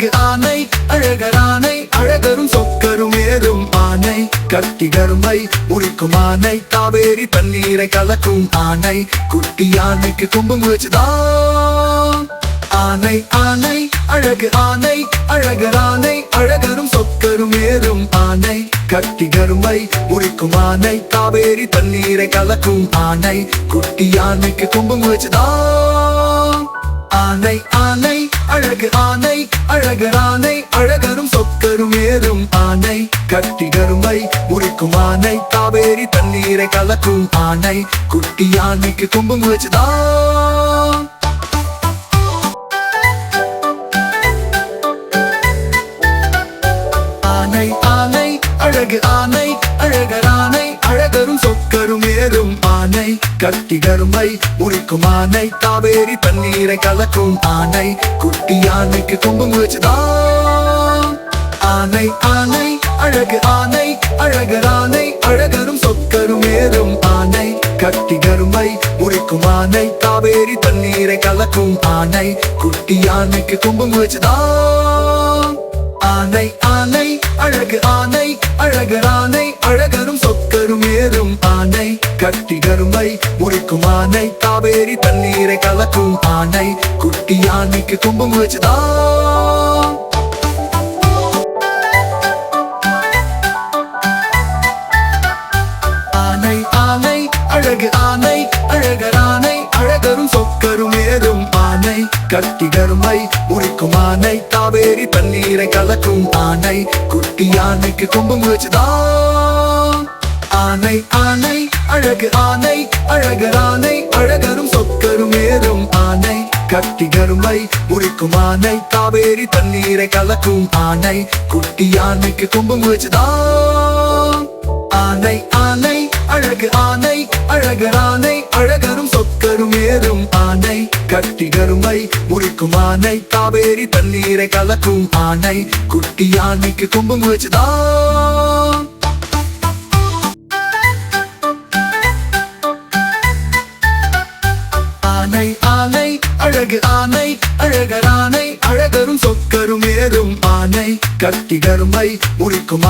அழகு ஆனை அழகர் ஆனை அழகரும் சொக்கரும் ஏறும் ஆனை கட்டி கருமை உரிக்கும் ஆனை காவேரி தண்ணீரை கலக்கும் ஆனை குட்டி யானைக்கு கும்பம் வச்சுதான் ஆனை ஆனை அழகு ஆனை அழகர் ஆனை அழகரும் சொக்கரும் ஏறும் ஆனை கட்டி கருமை உரிக்கும் ஆனை காவேரி தண்ணீரை கலக்கும் ஆனை குட்டி யானைக்கு கும்பம் வச்சுதான் ஆனை ஆனை அழகு ஆனை அழகர் ஆனை அழகரும் சொக்கரும் ஏறும் ஆனை கட்டி கருமை உரிக்கும் ஆனை காவேரி தண்ணீரை கலக்கும் ஆனை குட்டி யானைக்கு கும்பம் வச்சுதான் ஆனை ஆனை அழகு ஆனை அழகர் ஆனை அழகரும் சொக்கரும் ஏறும் ஆனை கட்டி கருமை உரிக்கும் ஆனை காவேரி தண்ணீரை கலக்கும் ஆனை குட்டி யானைக்கு கும்பம் வச்சுதான் ஆனை ஆனை அழகு ஆனை அழகர் ஆனை அழகரும் சொக்கரும் ஏறும் ஆனை கட்டி கருமை உரிக்கும் ஆனை காவேரி தண்ணீரை கலக்கும் ஆனை குட்டி யானைக்கு கும்பம் வச்சுதான் ஆனை ஆனை அழகு ஆனை அழகர் ஆனை அழகரும் சொக்கரும் ஏறும் ஆனை கட்டி கருமை உரிக்கும் ஆனை காவேரி தண்ணீரை கலக்கும் ஆனை குட்டி யானைக்கு கும்பம் வச்சுதான் ஆனை ஆனை அழகு ஆனை அழகர் ஆனை அழகரும் சொக்கரும் ஏறும் ஆனை கட்டி கருமை உரிக்கும் ஆனை காவேரி தண்ணீரை கலக்கும் ஆனை குட்டி யானைக்கு கும்பம் வச்சுதான் ஆனை ஆனை அழகு ஆனை அழகர் ஆனை அழகரும் சொக்கரும் ஏறும் ஆனை கட்டி கருமை உரிக்கும் ஆனை காவேரி தண்ணீரை கலக்கும் ஆனை குட்டி யானைக்கு கும்பம் வச்சுதான் ஆனை ஆனை அழகு ஆனை அழகர் ஆனை அழகரும் சொக்கரும் ஏறும் ஆனை கட்டி கருமை உரிக்கும் ஆனை காவேரி தண்ணீரை கலக்கும் ஆனை குட்டி யானைக்கு கும்பம் வச்சுதான் ஆனை ஆனை அழகு ஆனை அழகர் ஆனை அழகரும் சொக்கரும் ஏறும் ஆனை கட்டி கருமை உரிக்கும்